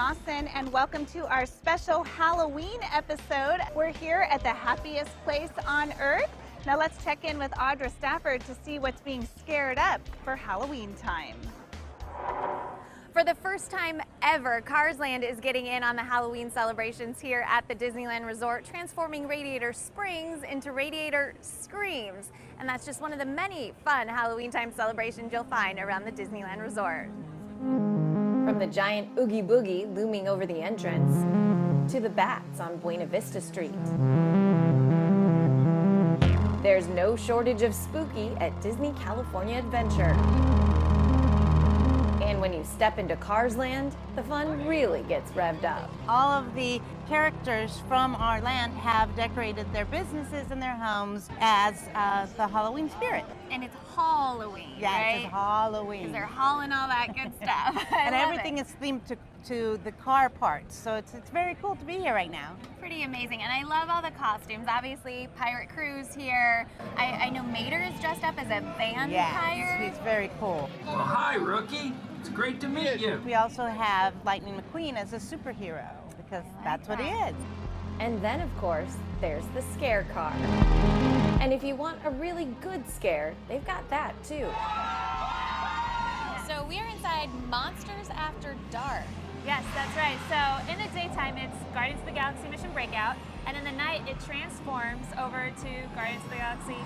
Dawson, and welcome to our special Halloween episode. We're here at the happiest place on earth. Now let's check in with Audra Stafford to see what's being scared up for Halloween time. For the first time ever, Cars Land is getting in on the Halloween celebrations here at the Disneyland Resort, transforming Radiator Springs into Radiator Screams. And that's just one of the many fun Halloween time celebrations you'll find around the Disneyland Resort. From the giant Oogie Boogie looming over the entrance, to the bats on Buena Vista Street. There's no shortage of spooky at Disney California Adventure. And when you step into Cars Land, the fun really gets revved up. All of the characters from our land have decorated their businesses and their homes as the Halloween spirit. And it's Halloween, Yes, right? it's Halloween. Because they're hauling all that good stuff. And everything is themed to the car parts. So it's very cool to be here right now. Pretty amazing. And I love all the costumes. Obviously, Pirate Crew's here. I know Mater is dressed up as a vampire. Yes, he's very cool. Well, hi, rookie. It's great to meet you. We also have Lightning McQueen as a superhero because that's what he is. And then, of course, there's the scare car. And if you want a really good scare, they've got that too. So we are inside Monsters After Dark. Yes, that's right. So in the daytime, it's Guardians of the Galaxy Mission Breakout, and in the night, it transforms over to Guardians of the Galaxy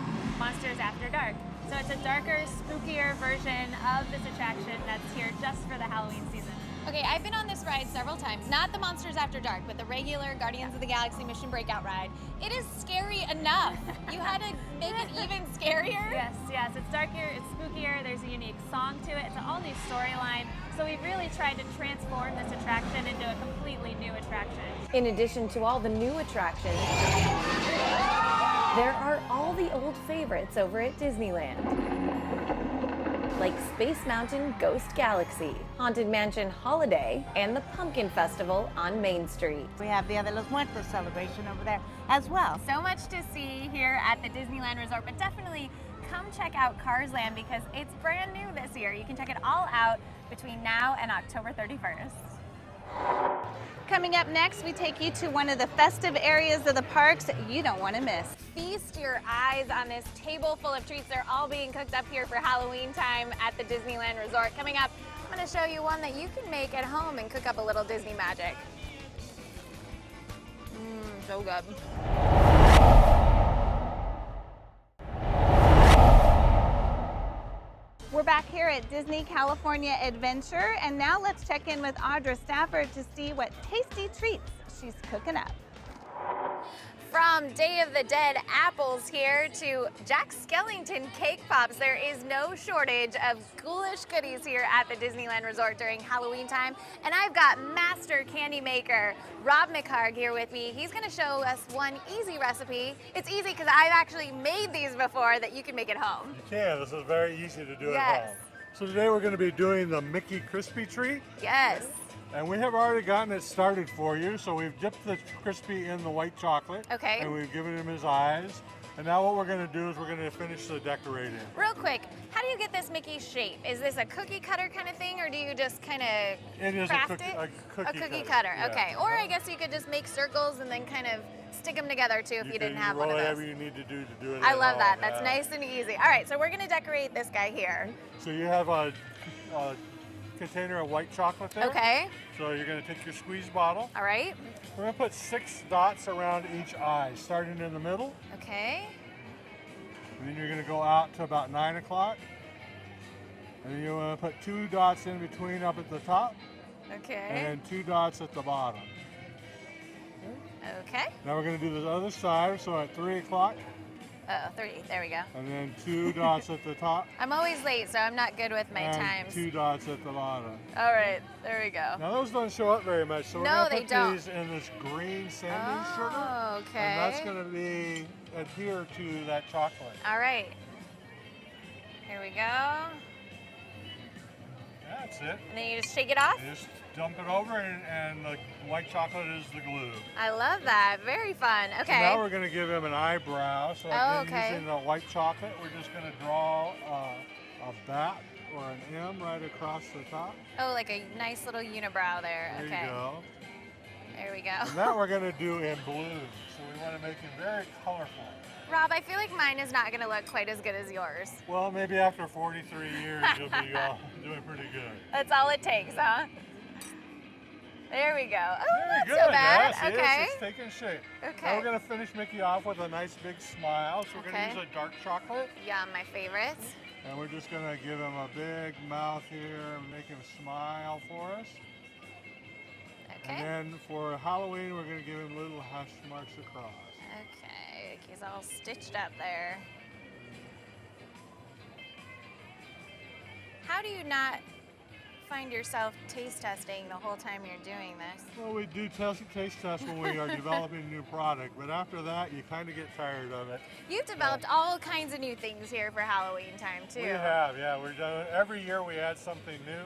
Monsters After Dark. So it's a darker, spookier version of this attraction that's here just for the Halloween season. Okay, I've been on this ride several times. Not the Monsters After Dark, but the regular Guardians of the Galaxy Mission Breakout ride. It is scary enough. You had to make it even scarier? Yes, it's darker, it's spookier, there's a unique song to it, it's an all-new storyline. So we've really tried to transform this attraction into a completely new attraction. In addition to all the new attractions, there are all the old favorites over at Disneyland. Like Space Mountain Ghost Galaxy, Haunted Mansion Holiday, and the Pumpkin Festival on Main Street. We have Dia de los Muertos celebration over there as well. So much to see here at the Disneyland Resort, but definitely come check out Cars Land because it's brand new this year. You can check it all out between now and October 31st. Coming up next, we take you to one of the festive areas of the parks you don't want to miss. Feast your eyes on this table full of treats. They're all being cooked up here for Halloween time at the Disneyland Resort. Coming up, I'm going to show you one that you can make at home and cook up a little Disney magic. So good. We're back here at Disney California Adventure, and now let's check in with Audra Stafford to see what tasty treats she's cooking up. From Day of the Dead apples here to Jack Skellington cake pops, there is no shortage of ghoulish goodies here at the Disneyland Resort during Halloween time. And I've got master candy maker Rob McHarg here with me. He's going to show us one easy recipe. It's easy because I've actually made these before that you can make at home. You can. This is very easy to do Yes. at home. So today we're going to be doing the Mickey Crispy Treat. Yes. And we have already gotten it started for you. So we've dipped the crispy in the white chocolate. Okay. And we've given him his eyes. And now what we're going to do is we're going to finish the decorating. Real quick, how do you get this Mickey shape? Is this a cookie cutter kind of thing, or do you just kind of It is craft a cookie cutter. Yeah. Okay. Or I guess you could just make circles and then kind of stick them together too if you didn't have one of whatever those. you need to do it. I at love home, that. That's yeah. nice and easy. All right, so we're going to decorate this guy here. So you have a container of white chocolate there. Okay. So you're going to take your squeeze bottle. All right. We're going to put 6 dots around each eye, starting in the middle. Okay. And then you're going to go out to about 9 o'clock. And then you want to put 2 dots in between up at the top. Okay. And then 2 dots at the bottom. Okay. Now we're going to do the other side. So at 3 o'clock. Oh, 3. There we go. And then 2 dots at the top. I'm always late, so I'm not good with my and times. 2 dots at the bottom. All right. There we go. Now those don't show up very much. So we're No, going they to put don't. these in this green sandy sugar. Oh, okay. And that's going to be adhere to that chocolate. All right. Here we go. That's it. And then you just shake it off? You just dump it over and the white chocolate is the glue. I love that. Very fun. Okay. So now we're going to give him an eyebrow. So again, okay. using the white chocolate, we're just going to draw a bat or an M right across the top. Oh, like a nice little unibrow there. There Okay. you go. There we go. And that we're going to do in blue. So we want to make it very colorful. Rob, I feel like mine is not going to look quite as good as yours. Well, maybe after 43 years, you'll be doing pretty good. That's all it takes, huh? There we go. Oh, Very not good. so bad. Yes, Okay. it's taking shape. Okay. Now we're going to finish Mickey off with a nice big smile. So we're going Okay. to use a dark chocolate. Yum, my favorite. And we're just going to give him a big mouth here and make him smile for us. Okay. And then for Halloween, we're going to give him little hash marks across. Okay, he's all stitched up there. How do you not find yourself taste testing the whole time you're doing this? Well, we do taste tests when we are developing a new product, but after that, you kind of get tired of it. You've developed all kinds of new things here for Halloween time, too. We have, yeah. We're done. Every year we add something new.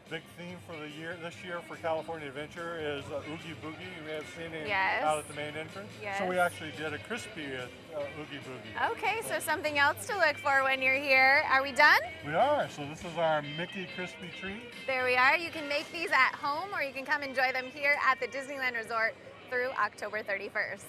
Big theme for the year this year for California Adventure is Oogie Boogie. You may have seen it Yes. out at the main entrance. Yes. So we actually did a crispy Oogie Boogie. Okay, so something else to look for when you're here. Are we done? We are. So this is our Mickey Crispy Treat. There we are. You can make these at home or you can come enjoy them here at the Disneyland Resort through October 31st.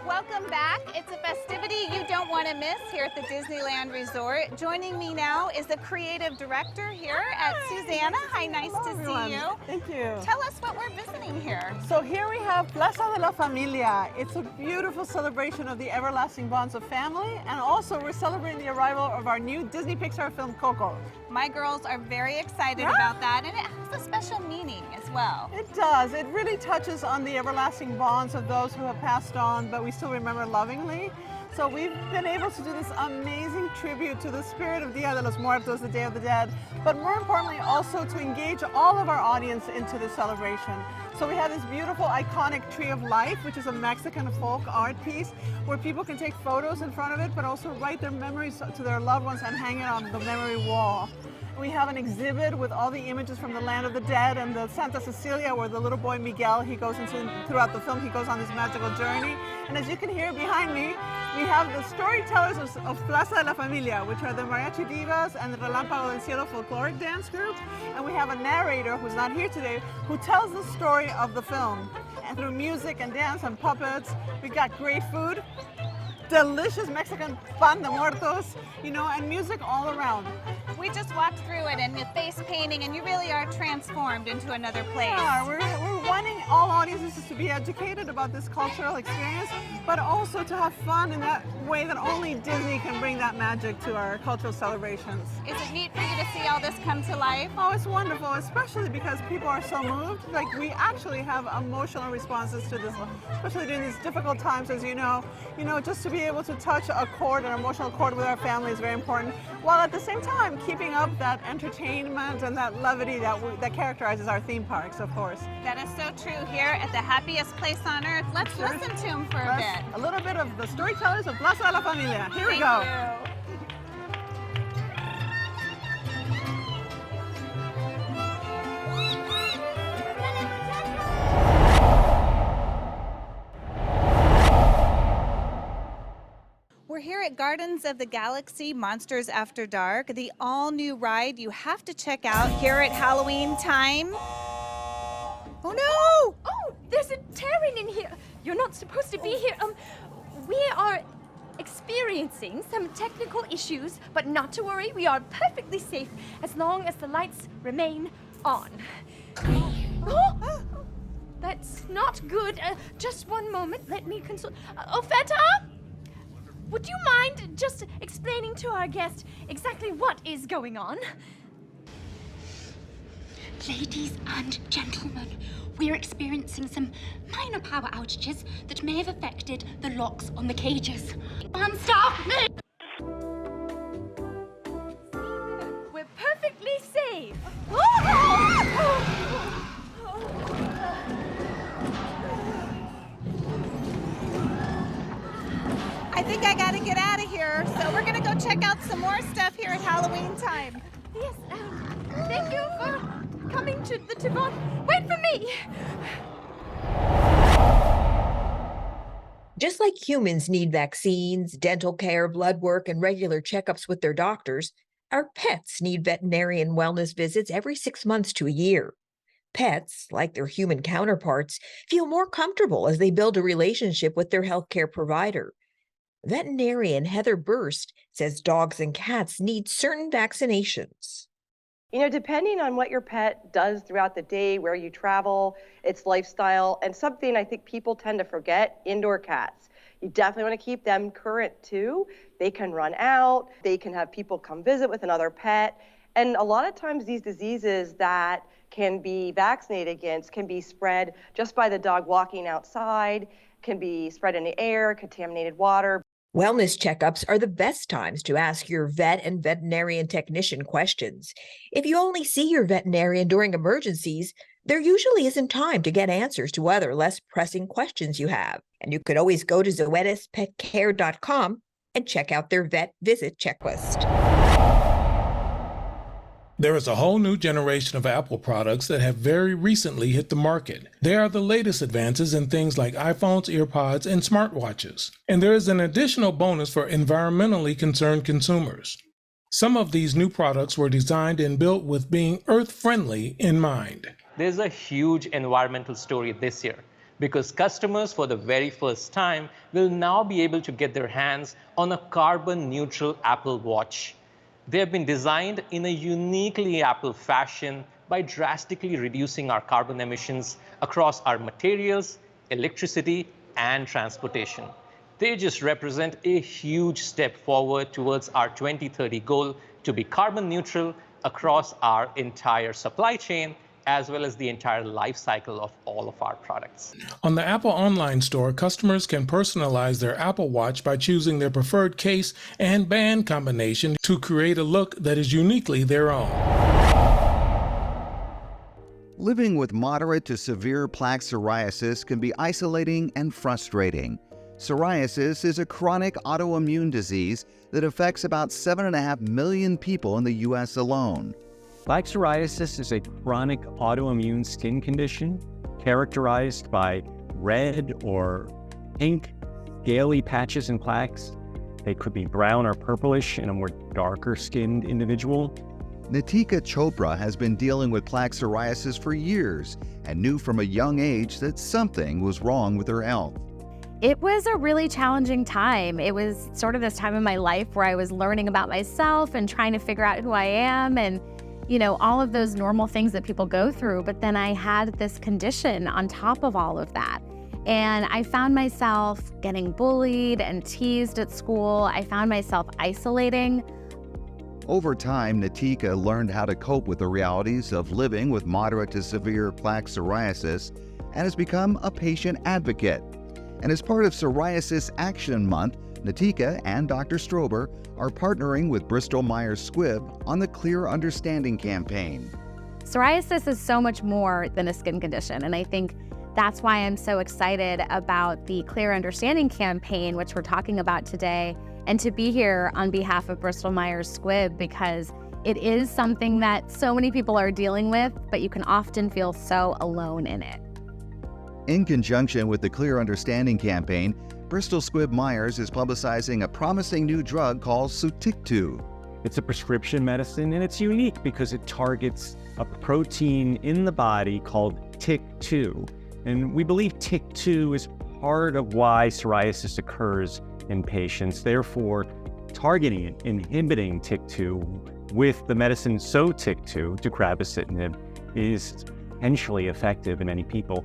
Welcome back. It's a festivity you don't want to miss here at the Disneyland Resort. Joining me now is the creative director here at Susanna. Hi, nice to see you. Thank you. Tell us what we're visiting here. So here we have Plaza de la Familia. It's a beautiful celebration of the everlasting bonds of family, and also we're celebrating the arrival of our new Disney Pixar film, Coco. My girls are very excited about that, and it has a special meaning as well. It does. It really touches on the everlasting bonds of those who have passed on, but we still remember lovingly. So we've been able to do this amazing tribute to the spirit of Dia de los Muertos, the Day of the Dead, but more importantly also to engage all of our audience into the celebration. So we have this beautiful iconic Tree of Life, which is a Mexican folk art piece where people can take photos in front of it, but also write their memories to their loved ones and hang it on the memory wall. We have an exhibit with all the images from the Land of the Dead and the Santa Cecilia, where the little boy Miguel, he goes into, throughout the film, he goes on this magical journey. And as you can hear behind me, we have the storytellers of Plaza de la Familia, which are the Mariachi Divas and the Relámpago del Cielo folkloric dance group. And we have a narrator who's not here today, who tells the story of the film. And through music and dance and puppets, we got great food, delicious Mexican pan de muertos, you know, and music all around. We just walked through it and with face painting, and you really are transformed into another place. Yeah, we're wanting all audiences to be educated about this cultural experience, but also to have fun in that way that only Disney can bring that magic to our cultural celebrations. Is it neat for you to see all this come to life? Oh, it's wonderful, especially because people are so moved. Like, we actually have emotional responses to this, especially during these difficult times, as you know. You know, just to be able to touch a chord, an emotional chord with our family is very important, while at the same time keeping up that entertainment and that levity that characterizes our theme parks, of course. That is so true here at the happiest place on earth. Let's listen to him for a bit. A little bit of the storytellers of Plaza de la Familia. Here we Thank go. you. We're here at Gardens of the Galaxy Monsters After Dark, the all-new ride you have to check out here at Halloween time. Oh no! Oh, there's a Terran in here. You're not supposed to be here. We are experiencing some technical issues, but not to worry. We are perfectly safe as long as the lights remain on. Oh, that's not good. Just one moment. Let me consult. Ofeta? Would you mind just explaining to our guest exactly what is going on? Ladies and gentlemen, we're experiencing some minor power outages that may have affected the locks on the cages. Staff, We're perfectly safe. I think I gotta get out of here, so we're gonna go check out some more stuff here at Halloween time. Yes. Thank you for coming to the Tavon. Wait for me! Just like humans need vaccines, dental care, blood work, and regular checkups with their doctors, our pets need veterinarian wellness visits every 6 months to a year. Pets, like their human counterparts, feel more comfortable as they build a relationship with their healthcare provider. Veterinarian Heather Burst says dogs and cats need certain vaccinations. Depending on what your pet does throughout the day, where you travel, its lifestyle, and something I think people tend to forget, indoor cats. You definitely want to keep them current too. They can run out, they can have people come visit with another pet, and a lot of times these diseases that can be vaccinated against can be spread just by the dog walking outside, can be spread in the air, contaminated water. Wellness checkups are the best times to ask your vet and veterinarian technician questions. If you only see your veterinarian during emergencies, there usually isn't time to get answers to other less pressing questions you have. And you could always go to zoetispetcare.com and check out their vet visit checklist. There is a whole new generation of Apple products that have very recently hit the market. They are the latest advances in things like iPhones, EarPods, and smartwatches. And there is an additional bonus for environmentally concerned consumers. Some of these new products were designed and built with being earth-friendly in mind. There's a huge environmental story this year because customers for the very first time will now be able to get their hands on a carbon-neutral Apple Watch. They have been designed in a uniquely Apple fashion by drastically reducing our carbon emissions across our materials, electricity, and transportation. They just represent a huge step forward towards our 2030 goal to be carbon neutral across our entire supply chain, as well as the entire life cycle of all of our products. On the Apple online store, customers can personalize their Apple Watch by choosing their preferred case and band combination to create a look that is uniquely their own. Living with moderate to severe plaque psoriasis can be isolating and frustrating. Psoriasis is a chronic autoimmune disease that affects about 7.5 million people in the U.S. alone. Plaque psoriasis is a chronic autoimmune skin condition characterized by red or pink, scaly patches and plaques. They could be brown or purplish in a more darker skinned individual. Nitika Chopra has been dealing with plaque psoriasis for years and knew from a young age that something was wrong with her health. It was a really challenging time. It was sort of this time in my life where I was learning about myself and trying to figure out who I am and all of those normal things that people go through. But then I had this condition on top of all of that. And I found myself getting bullied and teased at school. I found myself isolating. Over time, Nitika learned how to cope with the realities of living with moderate to severe plaque psoriasis and has become a patient advocate. And as part of Psoriasis Action Month, Nitika and Dr. Strober are partnering with Bristol Myers Squibb on the Clear Understanding campaign. Psoriasis is so much more than a skin condition, and I think that's why I'm so excited about the Clear Understanding campaign, which we're talking about today, and to be here on behalf of Bristol Myers Squibb, because it is something that so many people are dealing with, but you can often feel so alone in it. In conjunction with the Clear Understanding campaign, Bristol Squibb Myers is publicizing a promising new drug called Sotyktu. It's a prescription medicine, and it's unique because it targets a protein in the body called TYK2. And we believe TYK2 is part of why psoriasis occurs in patients. Therefore, targeting and inhibiting TYK2 with the medicine Sotyktu, deucravacitinib, is potentially effective in many people.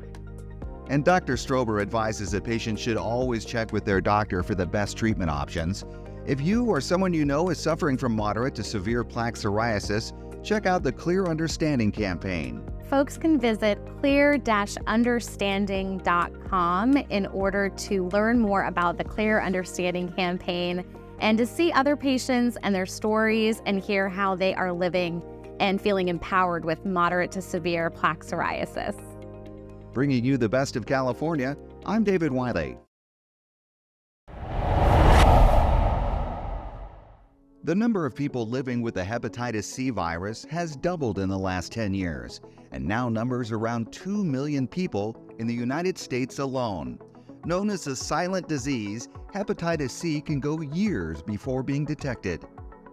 And Dr. Strober advises that patients should always check with their doctor for the best treatment options. If you or someone you know is suffering from moderate to severe plaque psoriasis, check out the Clear Understanding campaign. Folks can visit clear-understanding.com in order to learn more about the Clear Understanding campaign and to see other patients and their stories and hear how they are living and feeling empowered with moderate to severe plaque psoriasis. Bringing you the best of California, I'm David Wiley. The number of people living with the hepatitis C virus has doubled in the last 10 years, and now numbers around 2 million people in the United States alone. Known as a silent disease, hepatitis C can go years before being detected.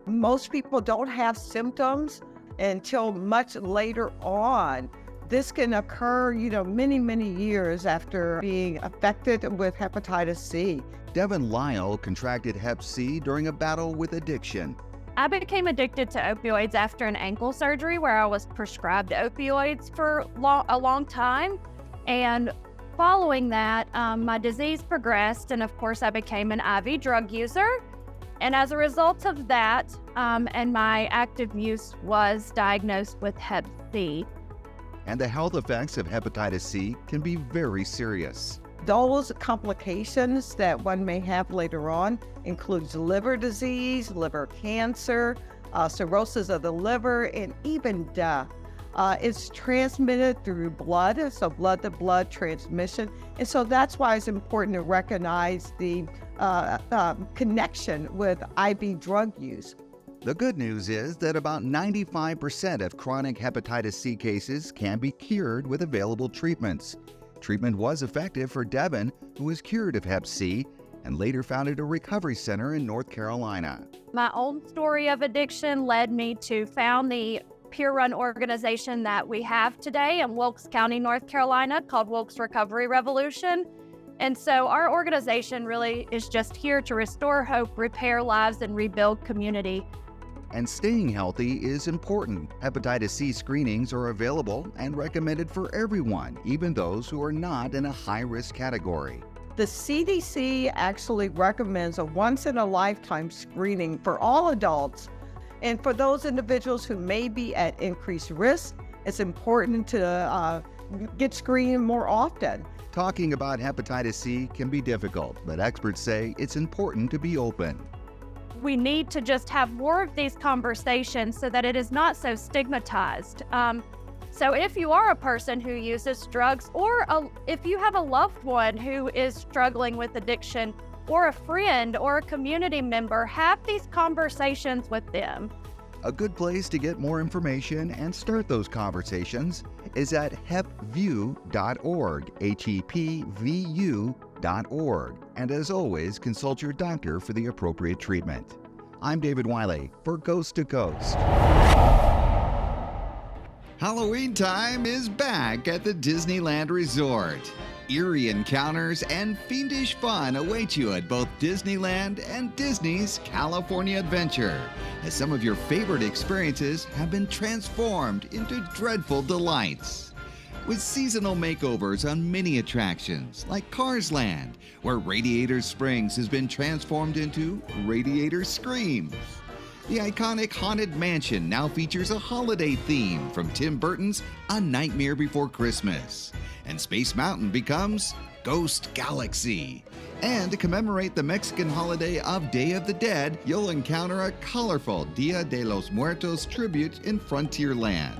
Most people don't have symptoms until much later on. This can occur, many, many years after being affected with hepatitis C. Devin Lyle contracted Hep C during a battle with addiction. I became addicted to opioids after an ankle surgery where I was prescribed opioids for a long time. And following that, my disease progressed, and of course I became an IV drug user. And as a result of that, and my active use, was diagnosed with Hep C. And the health effects of hepatitis C can be very serious. Those complications that one may have later on includes liver disease, liver cancer, cirrhosis of the liver, and even death. It's transmitted through blood, so blood-to-blood transmission. And so that's why it's important to recognize the connection with IV drug use. The good news is that about 95% of chronic hepatitis C cases can be cured with available treatments. Treatment was effective for Devin, who was cured of Hep C and later founded a recovery center in North Carolina. My own story of addiction led me to found the peer-run organization that we have today in Wilkes County, North Carolina, called Wilkes Recovery Revolution. And so our organization really is just here to restore hope, repair lives, and rebuild community. And staying healthy is important. Hepatitis C screenings are available and recommended for everyone, even those who are not in a high-risk category. The CDC actually recommends a once-in-a-lifetime screening for all adults. And for those individuals who may be at increased risk, it's important to get screened more often. Talking about hepatitis C can be difficult, but experts say it's important to be open. We need to just have more of these conversations so that it is not so stigmatized. So if you are a person who uses drugs, or if you have a loved one who is struggling with addiction, or a friend or a community member, have these conversations with them. A good place to get more information and start those conversations is at hepvu.org, HEPVU.org. And as always, consult your doctor for the appropriate treatment. I'm David Wiley for Coast to Coast. Halloween time is back at the Disneyland Resort. Eerie encounters and fiendish fun await you at both Disneyland and Disney's California Adventure, as some of your favorite experiences have been transformed into dreadful delights. With seasonal makeovers on many attractions like Cars Land, where Radiator Springs has been transformed into Radiator Screams. The iconic Haunted Mansion now features a holiday theme from Tim Burton's A Nightmare Before Christmas. And Space Mountain becomes Ghost Galaxy. And to commemorate the Mexican holiday of Day of the Dead, you'll encounter a colorful Dia de los Muertos tribute in Frontierland.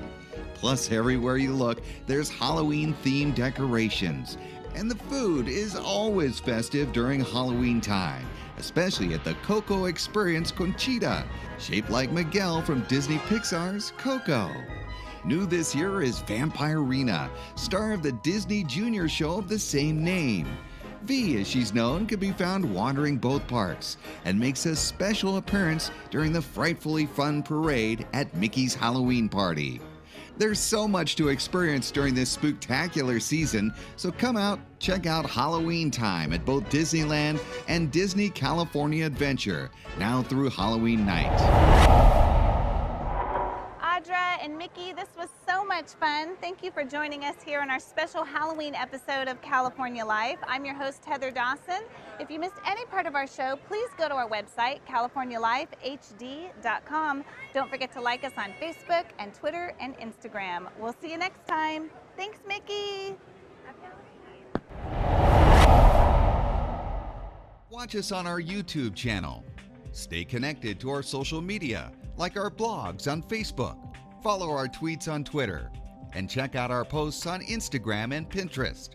Plus, everywhere you look, there's Halloween-themed decorations. And the food is always festive during Halloween time, especially at the Coco Experience Conchita, shaped like Miguel from Disney Pixar's Coco. New this year is Vampirina, star of the Disney Junior show of the same name. V, as she's known, can be found wandering both parks and makes a special appearance during the frightfully fun parade at Mickey's Halloween Party. There's so much to experience during this spooktacular season, so come out, check out Halloween time at both Disneyland and Disney California Adventure, now through Halloween night. Audra and Mickey, this was so much fun. Thank you for joining us here on our special Halloween episode of California Life. I'm your host, Heather Dawson. If you missed any part of our show, please go to our website, californialifehd.com. Don't forget to like us on Facebook and Twitter and Instagram. We'll see you next time. Thanks, Mickey. Watch us on our YouTube channel. Stay connected to our social media, like our blogs on Facebook. Follow our tweets on Twitter, and check out our posts on Instagram and Pinterest.